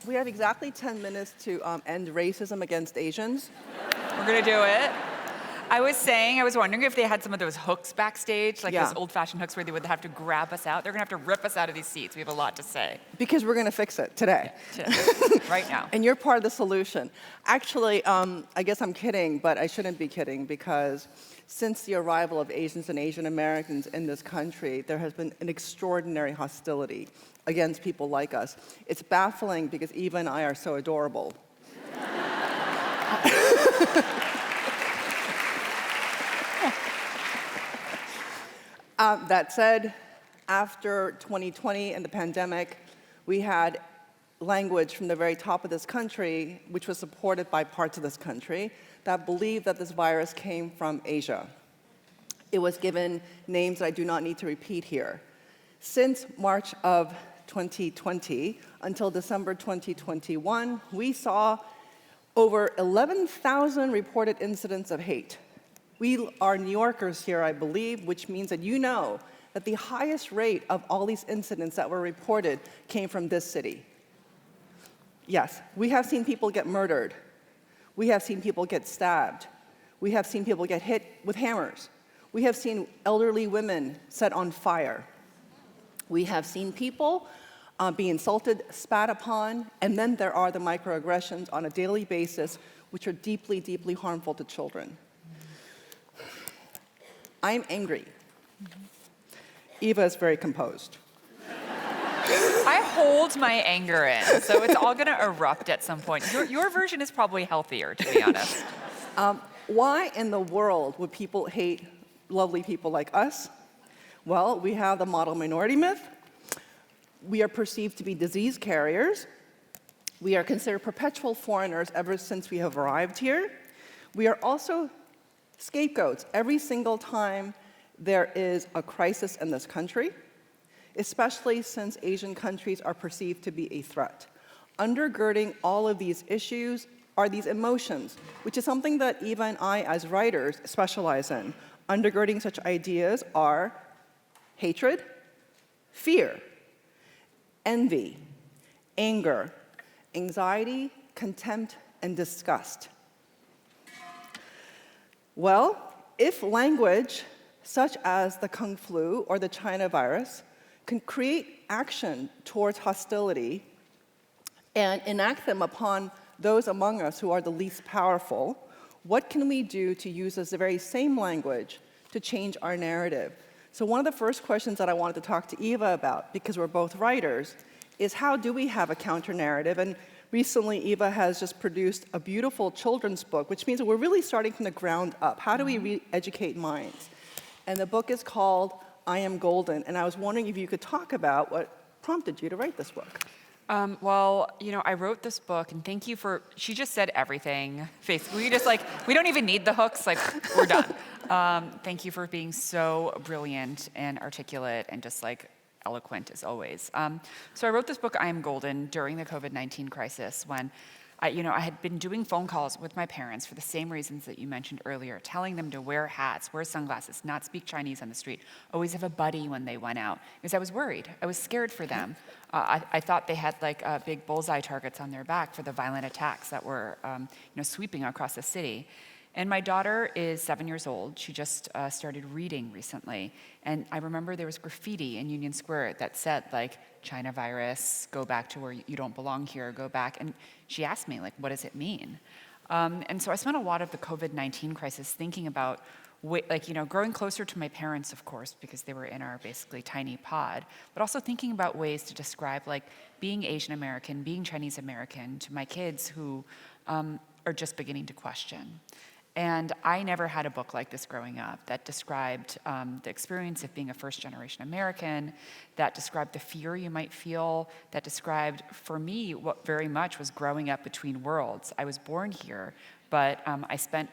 We have exactly 10 minutes to end racism against Asians. We're gonna do it. I was wondering if they had some of those hooks backstage, like those old-fashioned hooks where they would have to grab us out. They're gonna have to rip us out of these seats. We have a lot to say. Because we're gonna fix it today. Right now. And you're part of the solution. Actually, I guess I'm kidding, but I shouldn't be kidding because since the arrival of Asians and Asian Americans in this country, there has been an extraordinary hostility against people like us. It's baffling because Eva and I are so adorable. That said, after 2020 and the pandemic, we had language from the very top of this country, which was supported by parts of this country, that believed that this virus came from Asia. It was given names that I do not need to repeat here. Since March of 2020 until December 2021, we saw over 11,000 reported incidents of hate. We are New Yorkers here, I believe, which means that you know that the highest rate of all these incidents that were reported came from this city. Yes, we have seen people get murdered. We have seen people get stabbed. We have seen people get hit with hammers. We have seen elderly women set on fire. We have seen people be insulted, spat upon, and then there are the microaggressions on a daily basis, which are deeply, deeply harmful to children. I'm angry. Eva is very composed. I hold my anger in, so it's all gonna erupt at some point. Your version is probably healthier, to be honest. Why in the world would people hate lovely people like us? Well, we have the model minority myth. We are perceived to be disease carriers. We are considered perpetual foreigners ever since we have arrived here. We are also scapegoats every single time there is a crisis in this country, especially since Asian countries are perceived to be a threat. Undergirding all of these issues are these emotions, which is something that Eva and I, as writers, specialize in. Undergirding such ideas are hatred, fear, envy, anger, anxiety, contempt, and disgust. Well, if language, such as the Kung flu or the China virus, can create action towards hostility and enact them upon those among us who are the least powerful, what can we do to use this very same language to change our narrative? So one of the first questions that I wanted to talk to Eva about, because we're both writers, is how do we have a counter-narrative? And recently, Eva has just produced a beautiful children's book, which means that we're really starting from the ground up. How do we re-educate minds? And the book is called I Am Golden, and I was wondering if you could talk about what prompted you to write this book. Well, I wrote this book, and thank you for, she just said everything. We don't even need the hooks, we're done. Thank you for being so brilliant and articulate and just eloquent as always. So I wrote this book, I Am Golden, during the COVID-19 crisis when I had been doing phone calls with my parents for the same reasons that you mentioned earlier, telling them to wear hats, wear sunglasses, not speak Chinese on the street, always have a buddy when they went out, because I was worried. I was scared for them. I thought they had big bullseye targets on their back for the violent attacks that were sweeping across the city. And my daughter is 7 years old. She just started reading recently. And I remember there was graffiti in Union Square that said, China virus, go back to where you don't belong here, go back. And she asked me, what does it mean? And so I spent a lot of the COVID-19 crisis thinking about, growing closer to my parents, of course, because they were in our basically tiny pod, but also thinking about ways to describe, being Asian American, being Chinese American to my kids who are just beginning to question. And I never had a book like this growing up that described the experience of being a first-generation American, that described the fear you might feel, that described, for me, what very much was growing up between worlds. I was born here, but I spent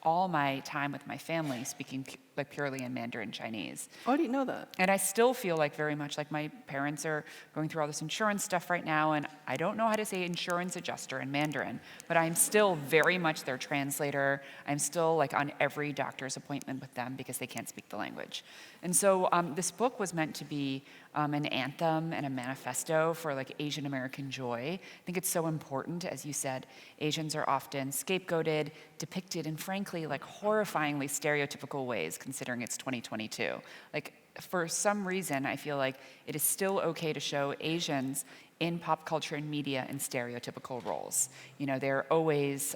all my time with my family speaking like purely in Mandarin Chinese. Oh, I didn't know that. And I still feel like very much like my parents are going through all this insurance stuff right now, and I don't know how to say insurance adjuster in Mandarin, but I'm still very much their translator. I'm still like on every doctor's appointment with them because they can't speak the language. And so this book was meant to be an anthem and a manifesto for like Asian American joy. I think it's so important, as you said, Asians are often scapegoated, depicted in frankly like horrifyingly stereotypical ways considering it's 2022. Like for some reason, I feel like it is still okay to show Asians in pop culture and media in stereotypical roles. You know, they're always,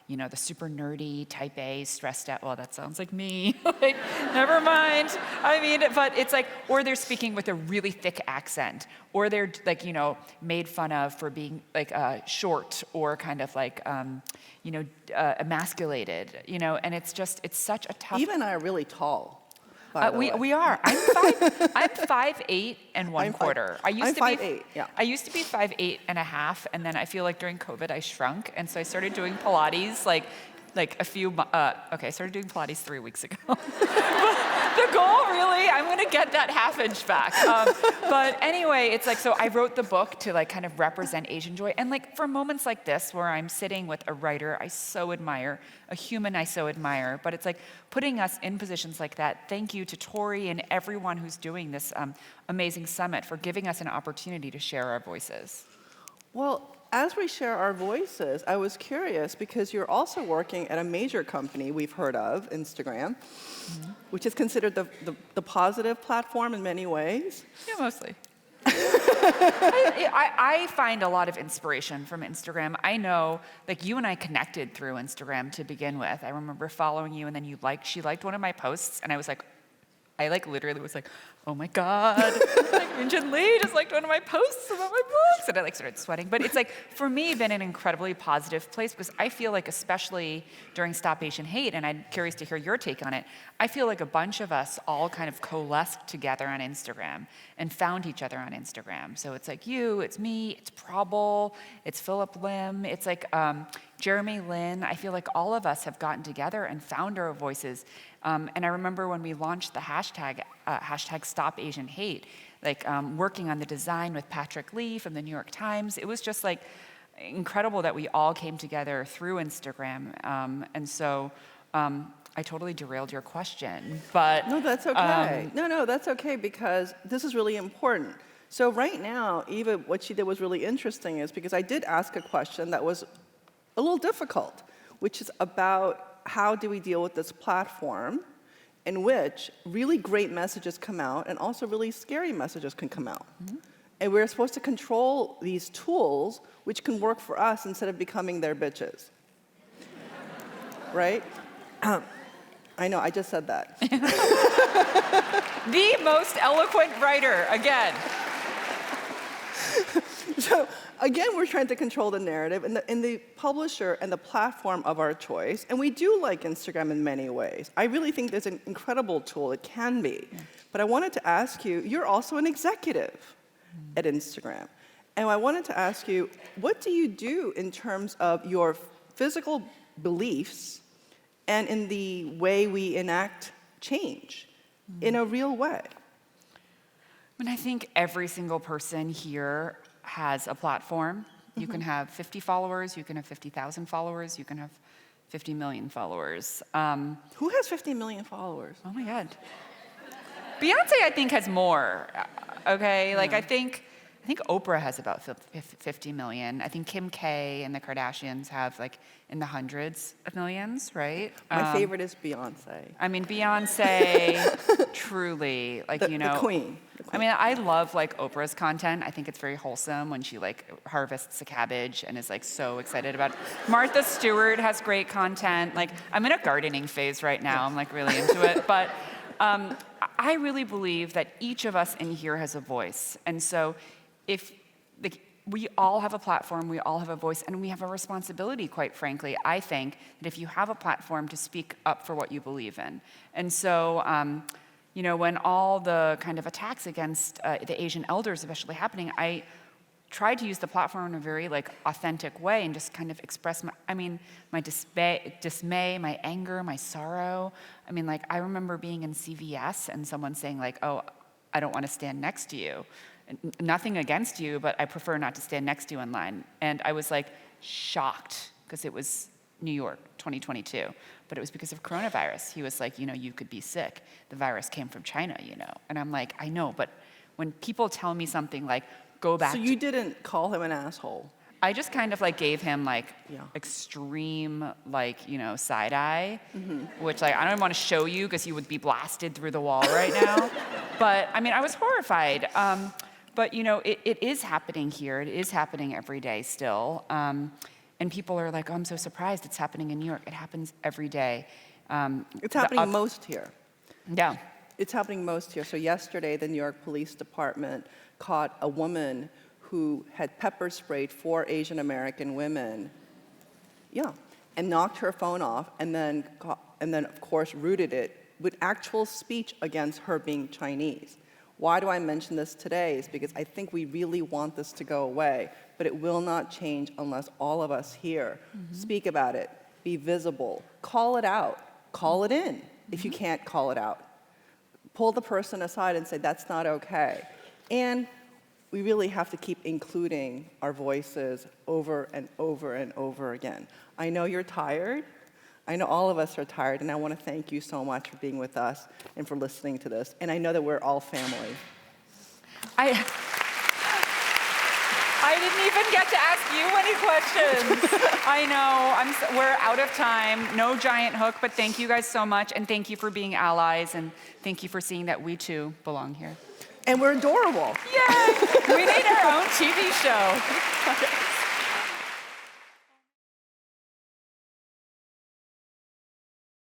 you know, the super nerdy, type A, stressed out. Well, that sounds like me. Like, never mind. I mean, but it's like, or they're speaking with a really thick accent, or they're like, you know, made fun of for being like short or kind of like, you know, emasculated. You know, and it's just, it's such a tough. Even I are really tall. By the way. We are. I'm 5'8" and one quarter. I'm 5'8", yeah. I used to be 5'8.5", and then I feel like during COVID I shrunk, and so I started doing Pilates like I started doing Pilates 3 weeks ago. But the goal, really, I'm gonna get that half inch back. But anyway, it's like, so I wrote the book to like kind of represent Asian joy. And like for moments like this where I'm sitting with a writer I so admire, a human I so admire, but it's like putting us in positions like that. Thank you to Tory and everyone who's doing this amazing summit for giving us an opportunity to share our voices. Well, as we share our voices, I was curious because you're also working at a major company we've heard of, Instagram, which is considered the positive platform in many ways. Yeah, mostly. I find a lot of inspiration from Instagram. I know, like you and I connected through Instagram to begin with. I remember following you, and then she liked one of my posts, and I literally was like, oh my God, like Minjin Lee just liked one of my posts about my books, and I like started sweating. But it's like, for me, been an incredibly positive place because I feel like, especially during Stop Asian Hate, and I'm curious to hear your take on it, I feel like a bunch of us all kind of coalesced together on Instagram and found each other on Instagram. So it's like you, it's me, it's Prabal, it's Philip Lim, it's like Jeremy Lin. I feel like all of us have gotten together and found our voices. And I remember when we launched the hashtag Stop Asian Hate, like working on the design with Patrick Lee from the New York Times. It was just like incredible that we all came together through Instagram. And so I totally derailed your question, but. No, that's okay. No, that's okay because this is really important. So right now, Eva, what she did was really interesting is because I did ask a question that was a little difficult, which is about how do we deal with this platform in which really great messages come out and also really scary messages can come out. Mm-hmm. And we're supposed to control these tools which can work for us instead of becoming their bitches. Right? I know, I just said that. The most eloquent writer, again. So again, we're trying to control the narrative and the publisher and the platform of our choice. And we do like Instagram in many ways. I really think it's an incredible tool. It can be. Yeah. But I wanted to ask you, you're also an executive at Instagram. And I wanted to ask you, what do you do in terms of your physical beliefs and in the way we enact change in a real way? I mean, I think every single person here has a platform. You can have 50 followers, you can have 50,000 followers, you can have 50 million followers. Who has 50 million followers? Oh my God. Beyonce, I think, has more. Okay, like I think Oprah has about 50 million. I think Kim K and the Kardashians have like in the hundreds of millions, right? My favorite is Beyonce. I mean, Beyonce, truly, like, the queen. I mean, I love like Oprah's content. I think it's very wholesome when she like harvests a cabbage and is like so excited about it. Martha Stewart has great content. Like, I'm in a gardening phase right now. I'm like really into it. But I really believe that each of us in here has a voice. And so if we all have a platform, we all have a voice, and we have a responsibility, quite frankly, I think, that if you have a platform to speak up for what you believe in. And so, when all the kind of attacks against the Asian elders especially happening, I tried to use the platform in a very like authentic way and just kind of express my dismay, my anger, my sorrow. I mean, like, I remember being in CVS and someone saying like, oh, I don't want to stand next to you. Nothing against you, but I prefer not to stand next to you in line. And I was like shocked because it was New York, 2022. But it was because of coronavirus. He was like, you could be sick. The virus came from China, And I'm like, I know, but when people tell me something like, go back So you didn't call him an asshole? I just kind of like gave him like extreme like, side eye, which like, I don't want to show you because you would be blasted through the wall right now. But I mean, I was horrified. But it is happening here. It is happening every day still. And people are like, oh, I'm so surprised it's happening in New York. It happens every day. It's happening most here. Yeah. It's happening most here. So yesterday, the New York Police Department caught a woman who had pepper sprayed 4 Asian American women, and knocked her phone off, and then of course rooted it with actual speech against her being Chinese. Why do I mention this today? Is because I think we really want this to go away, but it will not change unless all of us here speak about it, be visible, call it out, call it in if you can't call it out. Pull the person aside and say, that's not okay. And we really have to keep including our voices over and over and over again. I know you're tired. I know all of us are tired, and I want to thank you so much for being with us and for listening to this. And I know that we're all family. I didn't even get to ask you any questions. I know, we're out of time. No giant hook, but thank you guys so much, and thank you for being allies, and thank you for seeing that we too belong here. And we're adorable. Yay! We need our own TV show.